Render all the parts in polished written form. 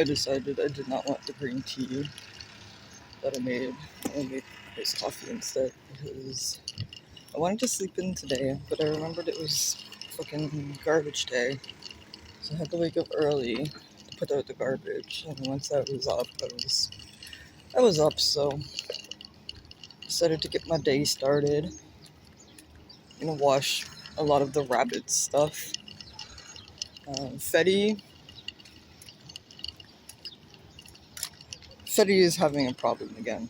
I decided I did not want the green tea that I made. I made iced coffee instead because I wanted to sleep in today, but I remembered it was fucking garbage day. So I had to wake up early to put out the garbage. And once I was up, I was up, so decided to get my day started. Wash a lot of the rabbit stuff. Fetty is having a problem again.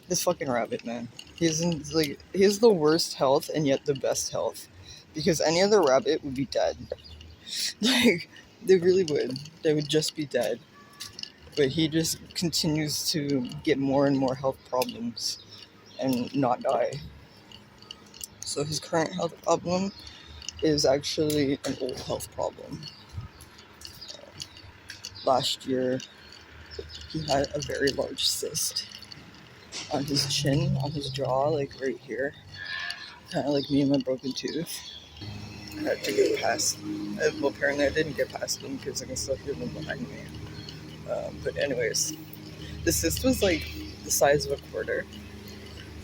This fucking rabbit, man. He has the worst health and yet the best health. Because any other rabbit would be dead. Like, they really would. They would just be dead. But he just continues to get more and more health problems and not die. So his current health problem is actually an old health problem. Last year, he had a very large cyst on his chin, on his jaw, like right here. Kind of like me and my broken tooth. I had to get past. Well, apparently I didn't get past him because I can still hear them behind me. But anyways, the cyst was like the size of a quarter,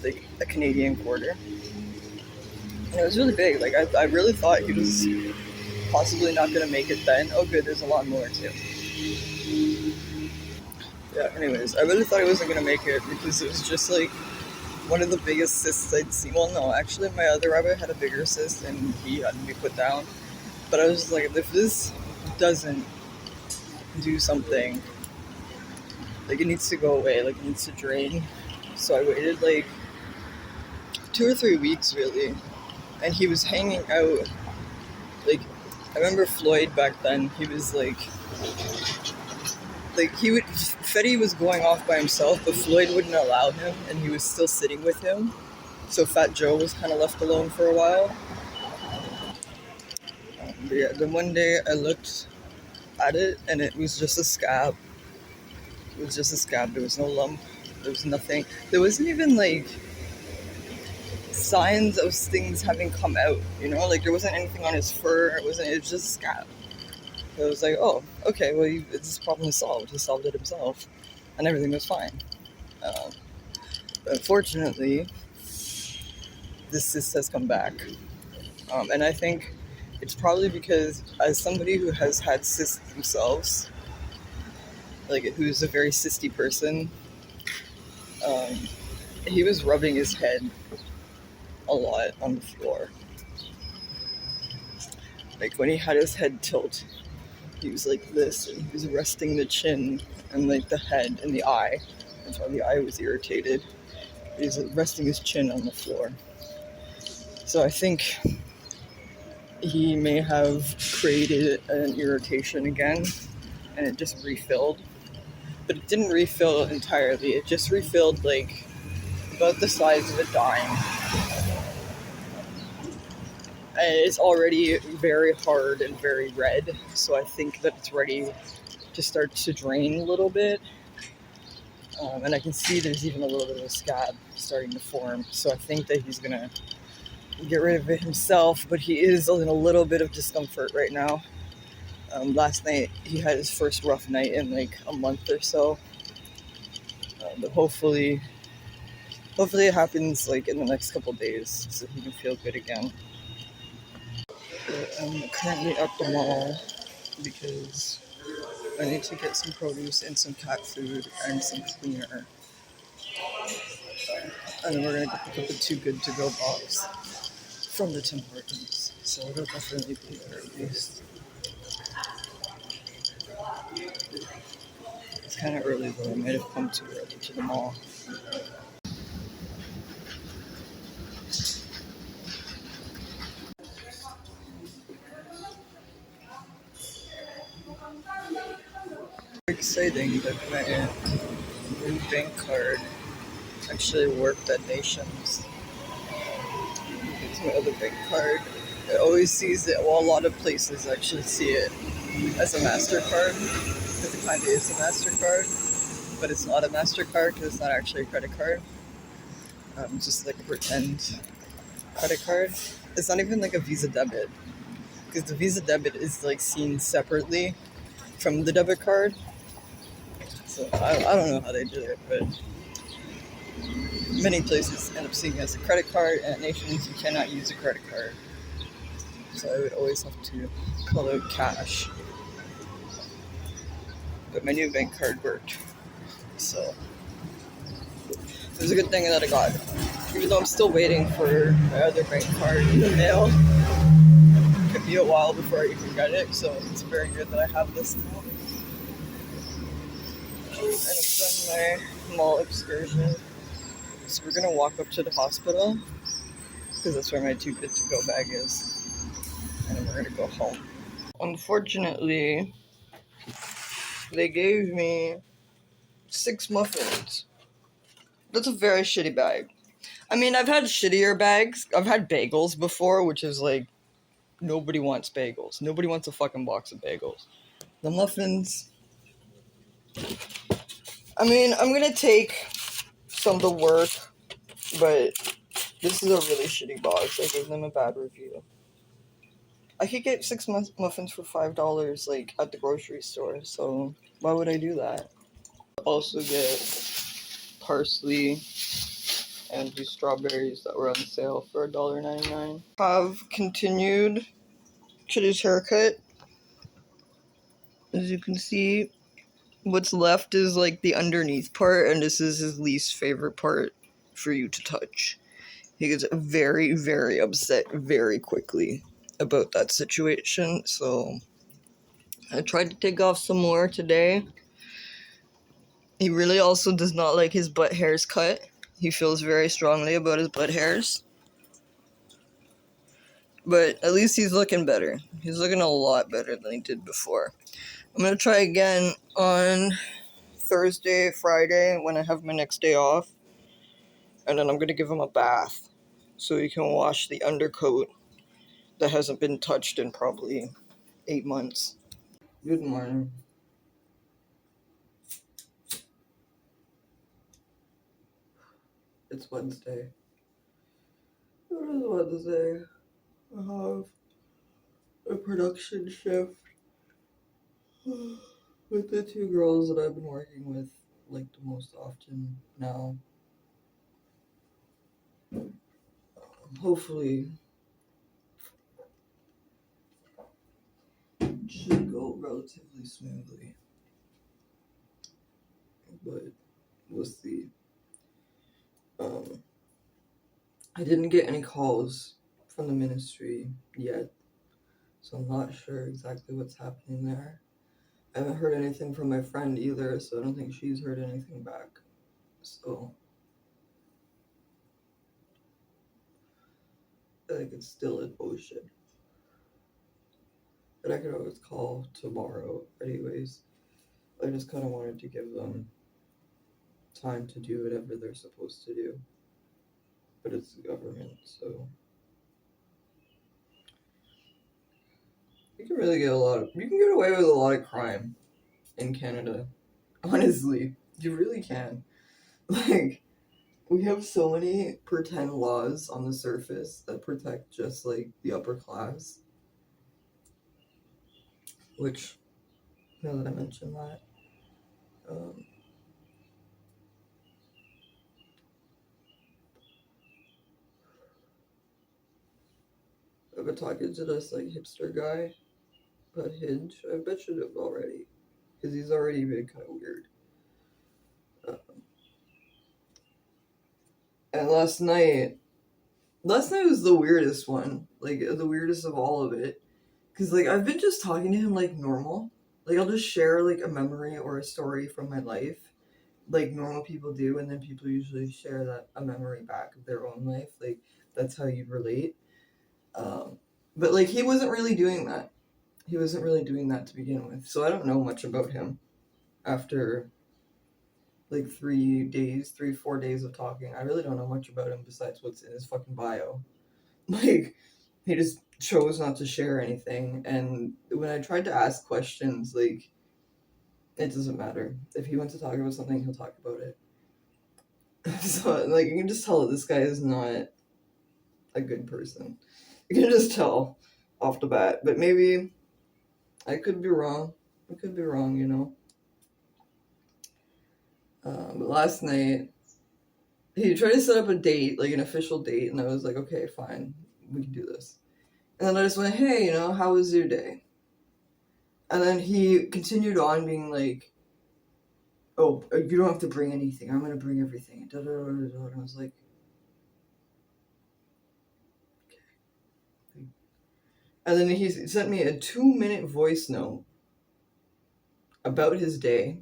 like a Canadian quarter. And it was really big. Like I really thought he was possibly not going to make it then. Oh good, there's a lot more too. Yeah, anyways, I really thought he wasn't going to make it because it was just like one of the biggest cysts I'd seen. Well, no, actually my other rabbit had a bigger cyst and he had to be put down. But I was just like, if this doesn't do something, like it needs to go away, like it needs to drain. So I waited like 2 or 3 weeks really, and he was hanging out. Like I remember Floyd back then. He was like Fetty was going off by himself, but Floyd wouldn't allow him, and he was still sitting with him. So Fat Joe was kind of left alone for a while. But yeah, then one day I looked at it, and it was just a scab. It was just a scab. There was no lump. There was nothing. There wasn't even like signs of things having come out. Like there wasn't anything on his fur. It was just a scab. So I was like, oh, okay. Well, this problem is solved. He solved it himself, and everything was fine. But unfortunately, this cyst has come back, and I think it's probably because, as somebody who has had cysts themselves, like who's a very cysty person, he was rubbing his head a lot on the floor. Like when he had his head tilt, he was like this, and he was resting the chin and like the head and the eye. That's why the eye was irritated. He was resting his chin on the floor. So I think he may have created an irritation again, and it just refilled. But it didn't refill entirely. It just refilled like about the size of a dime. And it's already very hard and very red, so I think that it's ready to start to drain a little bit. And I can see there's even a little bit of a scab starting to form, so I think that he's gonna get rid of it himself, but he is in a little bit of discomfort right now. Last night he had his first rough night in like a month or so, but hopefully it happens like in the next couple days so he can feel good again. I'm currently at the mall because I need to get some produce and some cat food and some cleaner. And then we're going to pick up a Too Good To Go box from the Tim Hortons. So it'll definitely be there at least. It's kind of early though. I might have come too early to the mall. Exciting that my new bank card actually worked at Nations. It's my other bank card. It always sees it. Well, a lot of places actually see it as a MasterCard because it kind of is a MasterCard, but it's not a MasterCard because it's not actually a credit card. It's just like a pretend credit card. It's not even like a Visa debit because the Visa debit is like seen separately from the debit card. So I don't know how they did it, but many places end up seeing it as a credit card, and at Nations you cannot use a credit card. So I would always have to pull out cash. But my new bank card worked. So it was a good thing that I got it. Even though I'm still waiting for my other bank card in the mail. It could be a while before I even get it, so it's very good that I have this now. And I've done my mall excursion. So we're gonna walk up to the hospital, because that's where my too good to go bag is. And then we're gonna go home. Unfortunately, they gave me 6 muffins. That's a very shitty bag. I mean, I've had shittier bags. I've had bagels before, which is like, nobody wants bagels. Nobody wants a fucking box of bagels. The muffins, I mean, I'm gonna take some to work, but this is a really shitty box. I gave them a bad review. I could get 6 muffins for $5, like, at the grocery store, so why would I do that? Also get parsley and these strawberries that were on sale for $1.99. Have continued Chitty's haircut. As you can see, what's left is like the underneath part, and this is his least favorite part for you to touch. He gets very, very upset very quickly about that situation, so I tried to take off some more today. He really also does not like his butt hairs cut. He feels very strongly about his butt hairs. But at least he's looking better. He's looking a lot better than he did before. I'm going to try again on Thursday, Friday, when I have my next day off. And then I'm going to give him a bath so he can wash the undercoat that hasn't been touched in probably 8 months. Good morning. It's Wednesday. It is Wednesday. I have a production shift with the 2 girls that I've been working with, like, the most often now. Hopefully, it should go relatively smoothly, but we'll see. I didn't get any calls from the ministry yet, so I'm not sure exactly what's happening there. I haven't heard anything from my friend either, so I don't think she's heard anything back. So I think it's still in motion. But I could always call tomorrow anyways. I just kind of wanted to give them time to do whatever they're supposed to do. But it's the government, so you can really get you can get away with a lot of crime in Canada. Honestly, you really can. Like, we have so many pretend laws on the surface that protect just, like, the upper class. Which, now that I mention that, I've been talking to this, like, hipster guy about Hinge. I bet you have already, because he's already been kind of weird. And last night was the weirdest one, like, the weirdest of all of it. Because, like, I've been just talking to him like normal. Like, I'll just share, like, a memory or a story from my life, like normal people do, and then people usually share a memory back of their own life. Like, that's how you'd relate. But, like, he wasn't really doing that. He wasn't really doing that to begin with. So I don't know much about him after, like, 4 days of talking. I really don't know much about him besides what's in his fucking bio. Like, he just chose not to share anything. And when I tried to ask questions, like, it doesn't matter. If he wants to talk about something, he'll talk about it. So, like, you can just tell that this guy is not a good person. You can just tell off the bat. But maybe I could be wrong. I could be wrong, you know. But last night, he tried to set up a date, like an official date, and I was like, okay, fine, we can do this. And then I just went, hey, how was your day? And then he continued on being like, oh, you don't have to bring anything. I'm going to bring everything. And I was like, okay. And then he sent me a 2-minute voice note about his day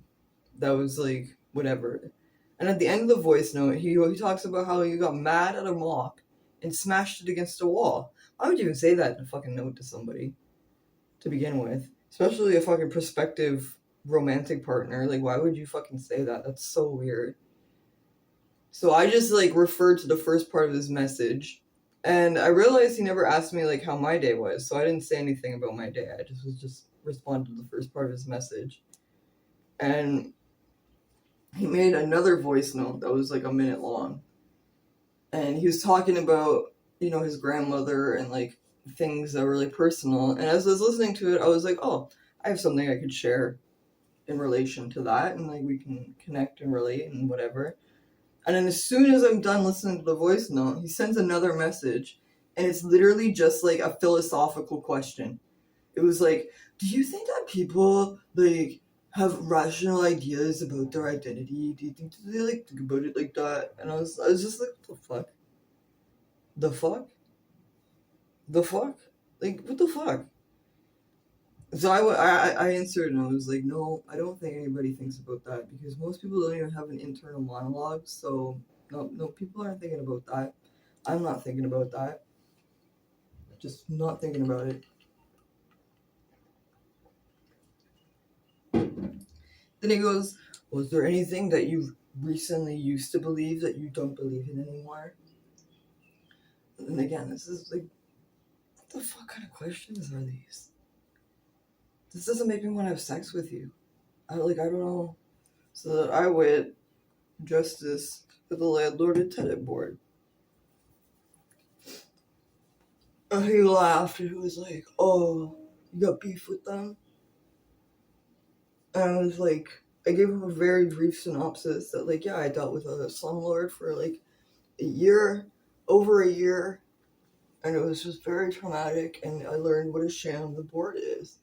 that was like, whatever. And at the end of the voice note, he talks about how he got mad at a mop and smashed it against a wall. Why would you even say that in a fucking note to somebody to begin with? Especially a fucking prospective romantic partner. Like, why would you fucking say that? That's so weird. So I just like referred to the first part of his message, and I realized he never asked me like how my day was, so I didn't say anything about my day. I just responded to the first part of his message. And he made another voice note that was like a minute long. And he was talking about, his grandmother and like things that were really personal. And as I was listening to it, I was like, oh, I have something I could share in relation to that, and like we can connect and relate and whatever. And then as soon as I'm done listening to the voice note, he sends another message, and it's literally just like a philosophical question. It was like, do you think that people like have rational ideas about their identity? Do you think that they like think about it like that? And I was just like, what the fuck? The fuck? The fuck? Like, what the fuck? So I answered, and I was like, no, I don't think anybody thinks about that, because most people don't even have an internal monologue. So no, people aren't thinking about that. I'm not thinking about that. Just not thinking about it. Then he goes, was there anything that you recently used to believe that you don't believe in anymore? And again, this is like, what the fuck kind of questions are these? This doesn't make me want to have sex with you. I don't know. So I went justice for the landlord and tenant board. And he laughed and he was like, oh, you got beef with them? And I was like, I gave him a very brief synopsis that like, yeah, I dealt with a slumlord for like over a year, and it was just very traumatic, and I learned what a sham the board is.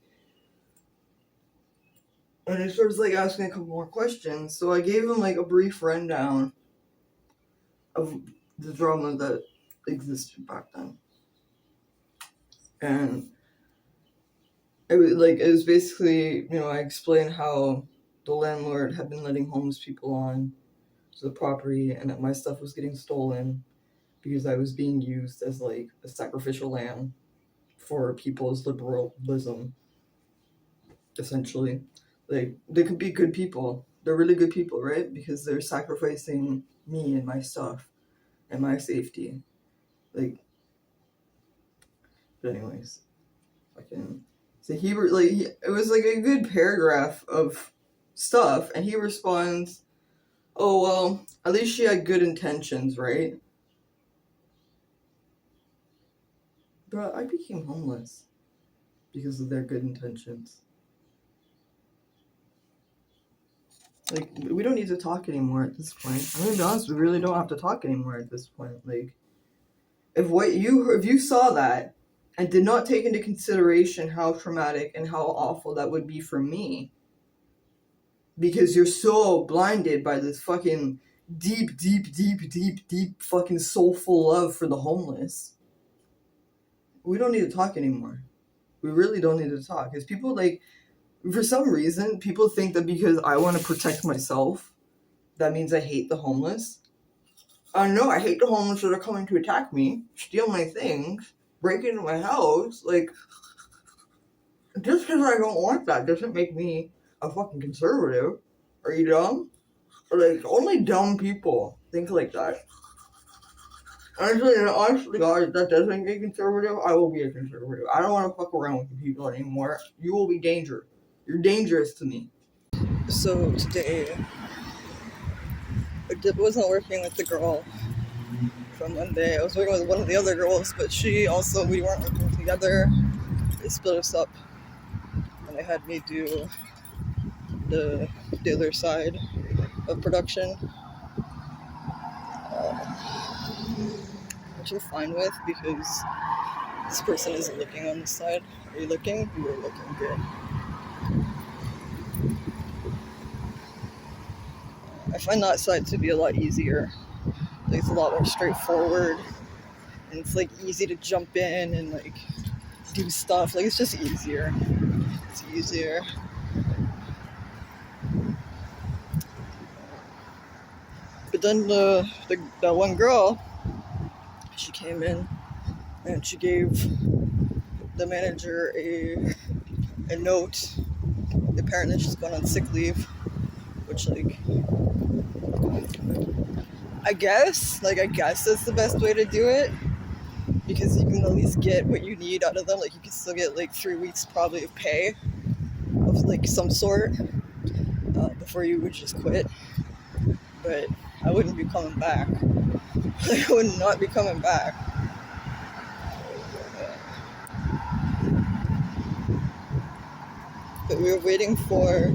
And he starts like asking a couple more questions, so I gave him like a brief rundown of the drama that existed back then. And it was basically, I explained how the landlord had been letting homeless people on to the property, and that my stuff was getting stolen because I was being used as like a sacrificial lamb for people's liberalism, essentially. Like, they could be good people. They're really good people, right? Because they're sacrificing me and my stuff and my safety. Like, but anyways, so it was like a good paragraph of stuff, and he responds, oh, well, at least she had good intentions, right? Bro, I became homeless because of their good intentions. Like, we don't need to talk anymore at this point. I'm gonna be honest, we really don't have to talk anymore at this point. Like, if you saw that and did not take into consideration how traumatic and how awful that would be for me, because you're so blinded by this fucking deep fucking soulful love for the homeless, we don't need to talk anymore. We really don't need to talk. Because people, like, for some reason, people think that because I want to protect myself, that means I hate the homeless. No, I hate the homeless that are coming to attack me, steal my things, break into my house. Like, just because I don't want that doesn't make me a fucking conservative. Are you dumb? Like, only dumb people think like that. Honestly, God, if that does make me conservative, I will be a conservative. I don't want to fuck around with you people anymore. You will be dangerous. You're dangerous to me. So today, I wasn't working with the girl from Monday. I was working with one of the other girls, but we weren't working together. They split us up, and they had me do the other side. of production, which I'm fine with because this person isn't looking on the side. Are you looking? You are looking good. I find that side to be a lot easier. Like, it's a lot more straightforward, and it's like easy to jump in and like do stuff. Like, it's just easier. It's easier. But then the one girl, she came in and she gave the manager a note. Apparently she's gone on sick leave, which, like, I guess that's the best way to do it, because you can at least get what you need out of them. Like, you can still get like 3 weeks probably of pay of like some sort before you would just quit. But I wouldn't be coming back. I would not be coming back. But we were waiting for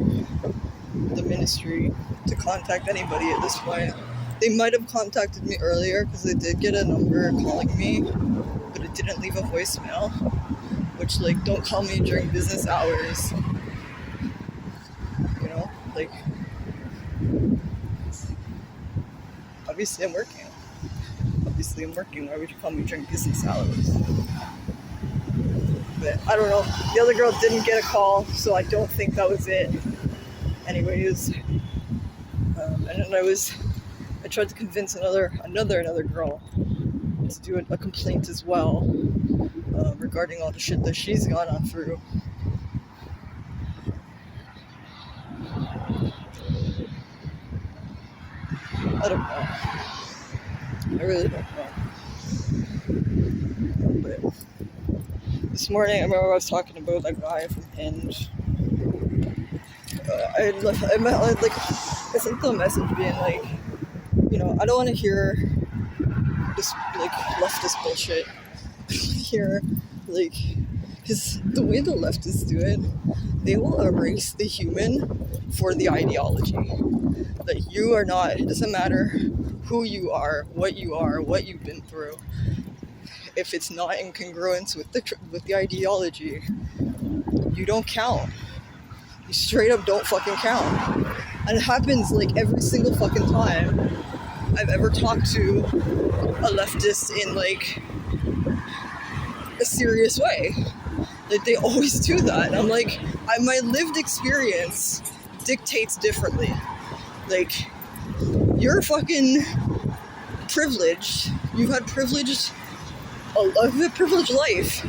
the ministry to contact anybody at this point. They might have contacted me earlier because they did get a number calling me, but it didn't leave a voicemail, which, like, don't call me during business hours. You know, like, obviously I'm working. Why would you call me during business hours? But I don't know. The other girl didn't get a call, so I don't think that was it. Anyways, and then I tried to convince another girl to do a complaint as well regarding all the shit that she's gone on through. I don't know. I really don't know. But this morning, I remember I was talking about that guy from Hinge. I sent them a message being like, you know, I don't want to hear this like leftist bullshit. Here, like, because the way the leftists do it, they will erase the human for the ideology. Like, you are not. It doesn't matter who you are, what you've been through. If it's not in congruence with the ideology, you don't count. You straight up don't fucking count. And it happens like every single fucking time I've ever talked to a leftist in like a serious way. Like, they always do that. And I'm like, my lived experience dictates differently. Like, you're fucking privileged. You've had privileged life.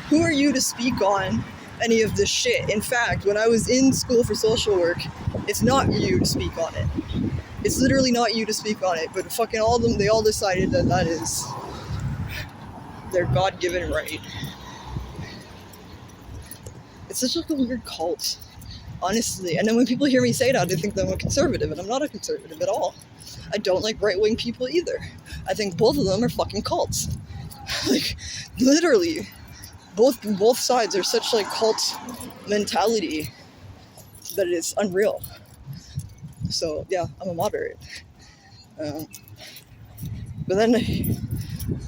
Who are you to speak on any of this shit? In fact, when I was in school for social work, it's not you to speak on it. It's literally not you to speak on it, but fucking all of them, they all decided that is their God-given right. It's such like a weird cult, honestly. And then when people hear me say that, they think that I'm a conservative, and I'm not a conservative at all. I don't like right-wing people either. I think both of them are fucking cults. Like, literally, both sides are such like cult mentality that it's unreal. So yeah, I'm a moderate. But then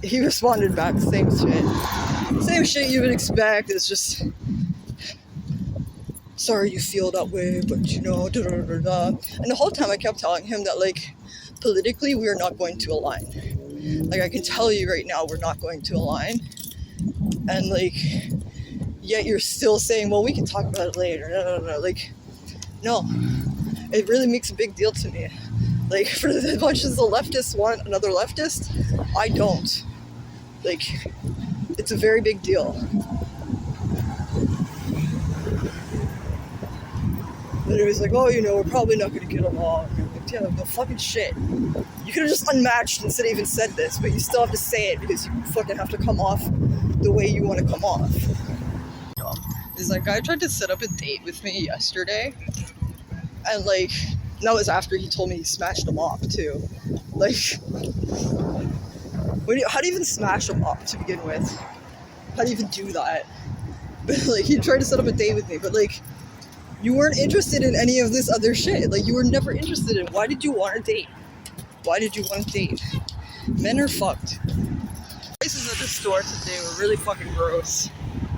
he responded back, same shit you would expect. It's just, sorry you feel that way, but you know, da da da da. And the whole time I kept telling him that, like, politically we are not going to align. Like, I can tell you right now, we're not going to align. And like, yet you're still saying, well, we can talk about it later. No. Like, no. It really makes a big deal to me. Like, for as much as the leftists want another leftist, I don't. Like, it's a very big deal. And it was like, oh, you know, we're probably not going to get along. And I'm like, yeah, no fucking shit. You could have just unmatched instead of even said this, but you still have to say it because you fucking have to come off the way you want to come off. Is that guy tried to set up a date with me yesterday, and like, that was after he told me he smashed a mop too. Like, how do you even smash a mop to begin with? How do you even do that? But like, he tried to set up a date with me, but like, You weren't interested in any of this other shit. Like, you were never interested in. Why did you want to date? Why did you want to date? Men are fucked. Prices at the store today were really fucking gross.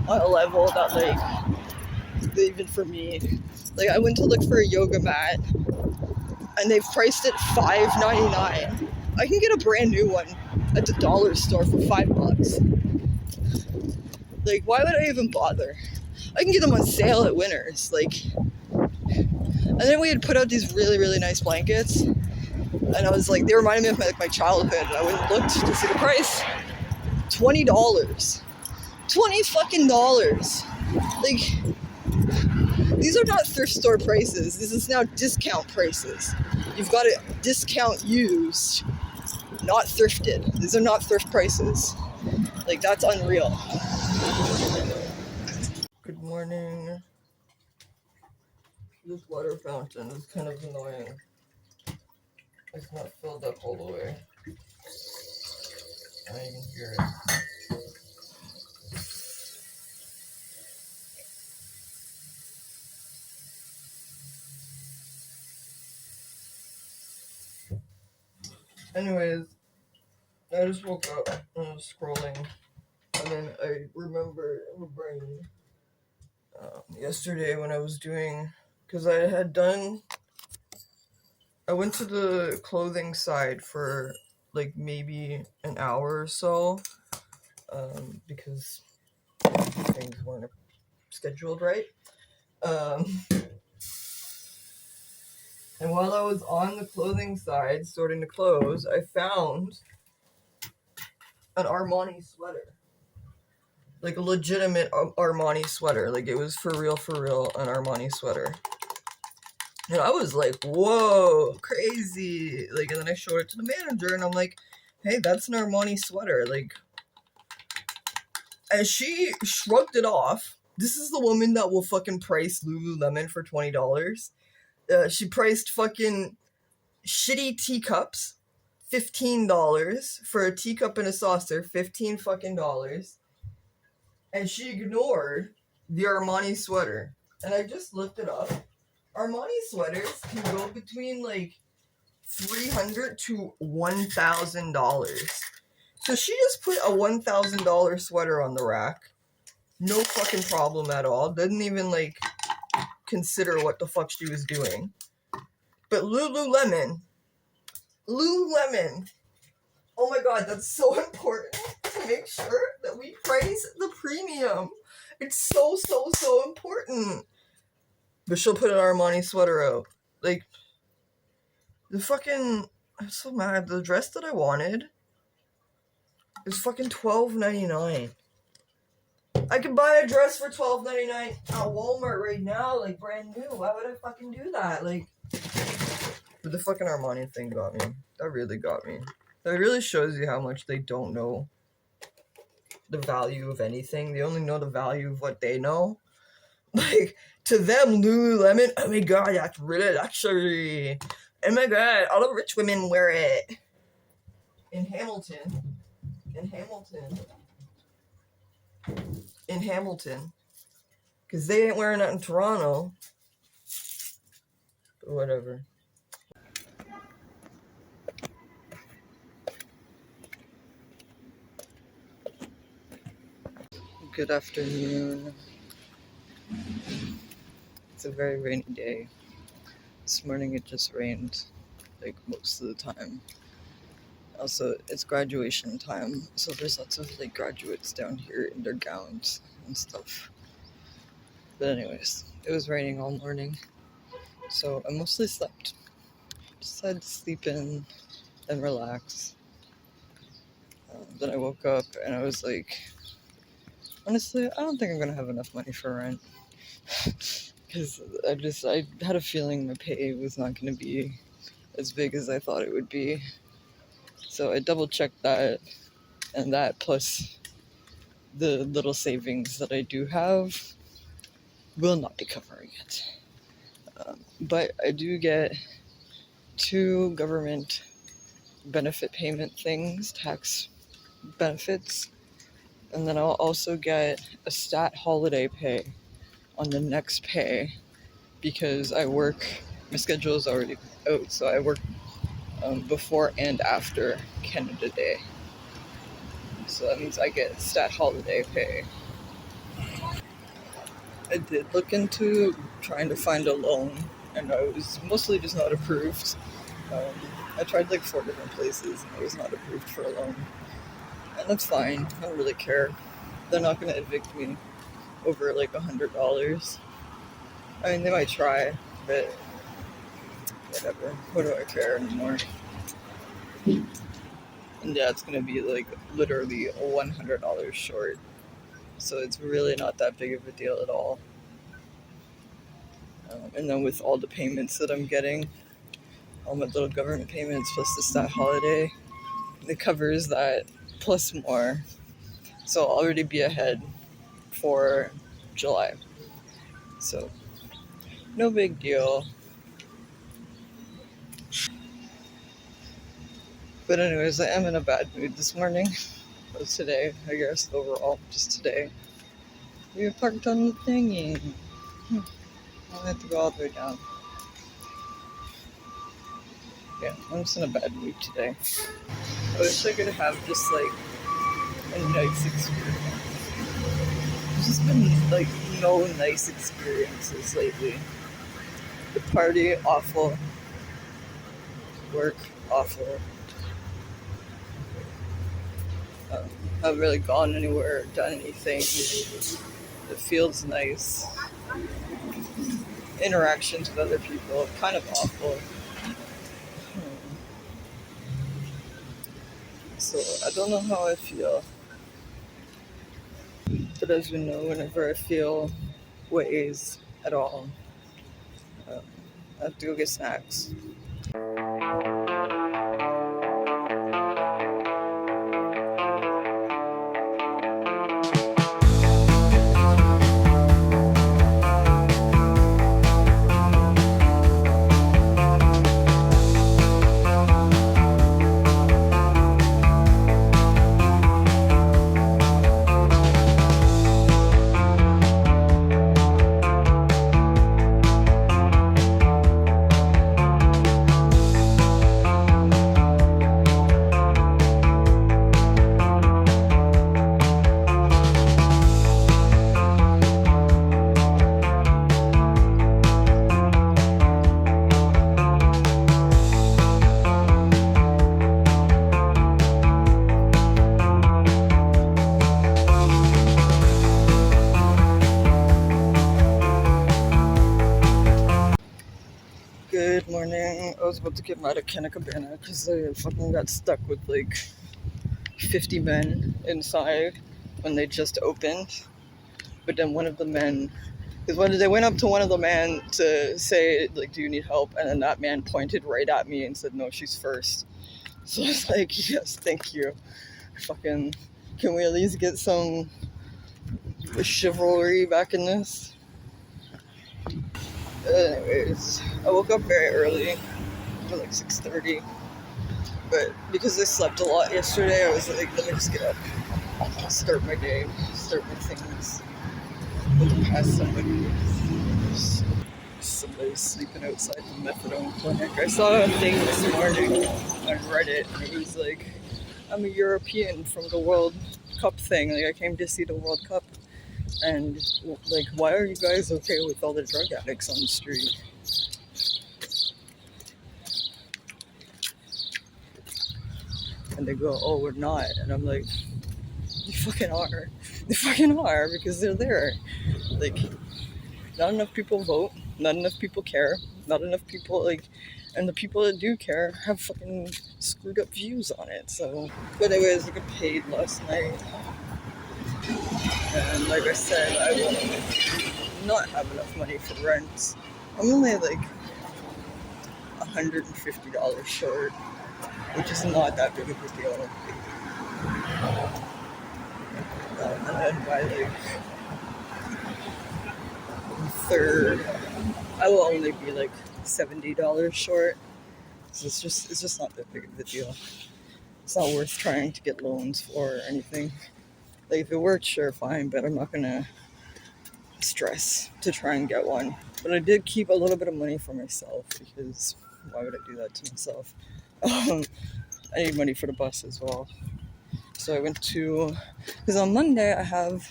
On a level that, like, even for me. Like, I went to look for a yoga mat, and they've priced it $5.99. I can get a brand new one at the dollar store for $5. Like, why would I even bother? I can get them on sale at Winners. Like, and then we had put out these really, really nice blankets, and I was like, they reminded me of my childhood. And I went and looked to see the price. $20. $20 fucking dollars. Like, these are not thrift store prices. This is now discount prices. You've got to discount used, not thrifted. These are not thrift prices. Like, that's unreal. Good morning. This water fountain is kind of annoying. It's not filled up all the way. I can hear it. Anyways, I just woke up and I was scrolling, and then I remembered in my brain yesterday when I was doing, because I went to the clothing side for like maybe an hour or so, because things weren't scheduled right. And while I was on the clothing side, sorting the clothes, I found an Armani sweater. Like a legitimate Armani sweater. Like, it was for real, an Armani sweater. And I was like, whoa, crazy. Like, and then I showed it to the manager, and I'm like, hey, that's an Armani sweater. Like, and she shrugged it off. This is the woman that will fucking price Lululemon for $20. She priced fucking shitty teacups, $15 for a teacup and a saucer, $15 fucking dollars. And she ignored the Armani sweater. And I just looked it up. Armani sweaters can go between like $300 to $1,000. So she just put a $1,000 sweater on the rack. No fucking problem at all. Didn't even like consider what the fuck she was doing. But Lululemon. Oh my god, that's so important to make sure that we price the premium. It's so important. But she'll put an Armani sweater out. Like, the fucking... I'm so mad. The dress that I wanted is fucking $12.99. I could buy a dress for $12.99 at Walmart right now, like, brand new. Why would I fucking do that? Like... But the fucking Armani thing got me. That really got me. That really shows you how much they don't know the value of anything. They only know the value of what they know. Like, to them, Lululemon, oh my god, that's really luxury. Oh my god, all the rich women wear it. In Hamilton. Because they ain't wearing it in Toronto. But whatever. Good afternoon. It's a very rainy day. This morning it just rained, like, most of the time. Also, it's graduation time, so there's lots of, like, graduates down here in their gowns and stuff. But anyways, it was raining all morning, so I mostly slept. Decided to sleep in and relax. Then I woke up and I was like, honestly, I don't think I'm gonna have enough money for rent. Because I had a feeling my pay was not gonna be as big as I thought it would be. So I double checked that, and that plus the little savings that I do have will not be covering it. But I do get 2 government benefit payment things, tax benefits, and then I'll also get a stat holiday pay on the next pay because I work, my schedule is already out, so I work before and after Canada Day. So that means I get stat holiday pay. I did look into trying to find a loan, and I was mostly just not approved. Um, I tried like 4 different places, and I was not approved for a loan. And that's fine. I don't really care. They're not going to evict me over like $100. I mean, they might try, but whatever. What do I care anymore? And yeah, it's going to be like literally $100 short. So it's really not that big of a deal at all. And then with all the payments that I'm getting, all my little government payments plus the stat holiday, it covers that plus more. So I'll already be ahead for July. So no big deal. But anyways, I am in a bad mood this morning. Or today, I guess, overall, just today. We were parked on the thingy. I have to go all the way down. Yeah, I'm just in a bad mood today. I wish I could have just like a nice experience. There's just been like no nice experiences lately. The party, awful. Work, awful. Haven't really gone anywhere, done anything. It feels nice. Interactions with other people, kind of awful. So I don't know how I feel. But as you know, whenever I feel ways at all, um, I have to go get snacks. Good morning. I was about to get mad at Cabana because I fucking got stuck with like 50 men inside when they just opened. But then one of the men, because when they went up to one of the men to say, like, do you need help? And then that man pointed right at me and said, no, she's first. So I was like, yes, thank you. Fucking, can we at least get some chivalry back in this? Anyways, I woke up very early, at like 6:30. But because I slept a lot yesterday, I was like, let me just get up, start my day, start my things. Look past somebody's sleeping outside the methadone clinic. I saw a thing this morning on Reddit, and it was like, I'm a European from the World Cup thing. Like, I came to see the World Cup, and like, why are you guys okay with all the drug addicts on the street? And they go, oh, we're not. And I'm like, you fucking are. They fucking are, because they're there. Like, not enough people vote, not enough people care, not enough people, like, and the people that do care have fucking screwed up views on it, so. But anyways, I got paid last night, and like I said, I will not have enough money for rent. I'm only like $150 short, which is not that big of a deal. And then by like third, I will only be like $70 short. So it's just not that big of a deal. It's not worth trying to get loans for or anything. Like, if it works, sure, fine, but I'm not gonna stress to try and get one. But I did keep a little bit of money for myself because why would I do that to myself? I need money for the bus as well. So I went to, because on Monday I have,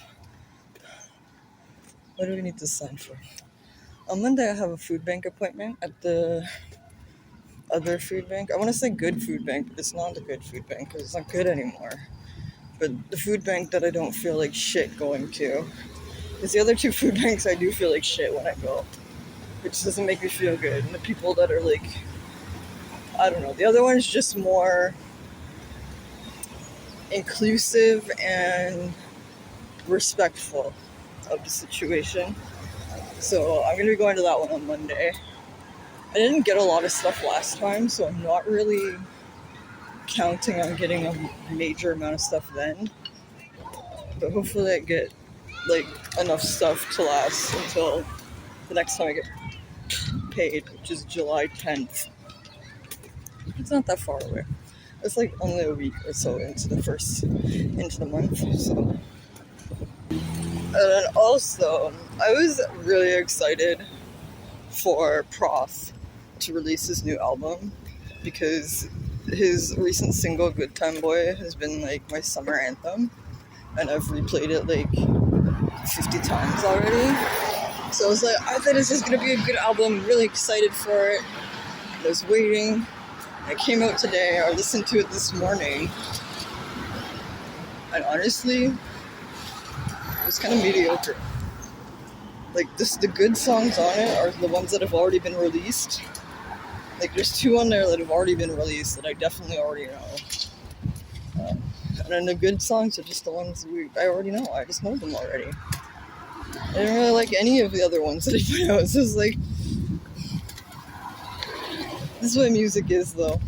what do we need to sign for? On Monday I have a food bank appointment at the other food bank. I want to say good food bank, but it's not a good food bank because it's not good anymore. But the food bank that I don't feel like shit going to. Because the other two food banks I do feel like shit when I go, which doesn't make me feel good. And the people that are like, I don't know, the other one's just more inclusive and respectful of the situation. So I'm going to be going to that one on Monday. I didn't get a lot of stuff last time, so I'm not really counting on getting a major amount of stuff then. But hopefully I get like enough stuff to last until the next time I get paid, which is July 10th. It's not that far away. It's like only a week or so into the month. So, and then also, I was really excited for Prof to release his new album because his recent single "Good Time Boy" has been like my summer anthem, and I've replayed it like 50 times already. So I was like, I thought this was gonna be a good album. I'm really excited for it. I was waiting. It came out today. I listened to it this morning, and honestly, it was kind of mediocre. Like, the good songs on it are the ones that have already been released. Like, there's 2 on there that have already been released that I definitely already know. And then the good songs are just the ones I already know. I just know them already. I didn't really like any of the other ones that he put out. So it's like, this is what music is, though.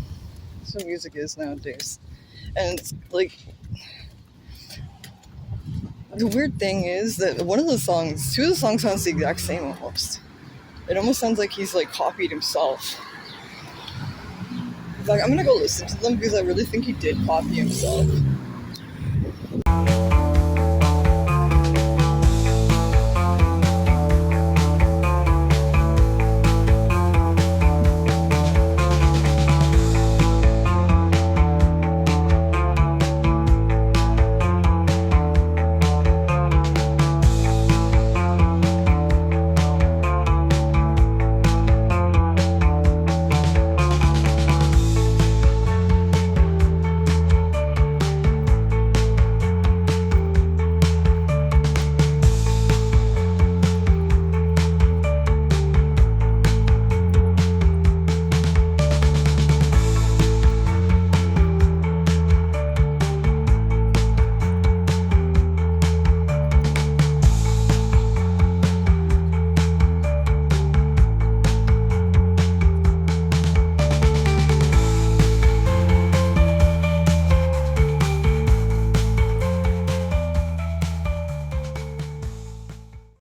This is what music is nowadays. And it's like, the weird thing is that 2 of the songs sounds the exact same almost. It almost sounds like he's like copied himself. Like, I'm gonna go listen to them because I really think he did copy himself.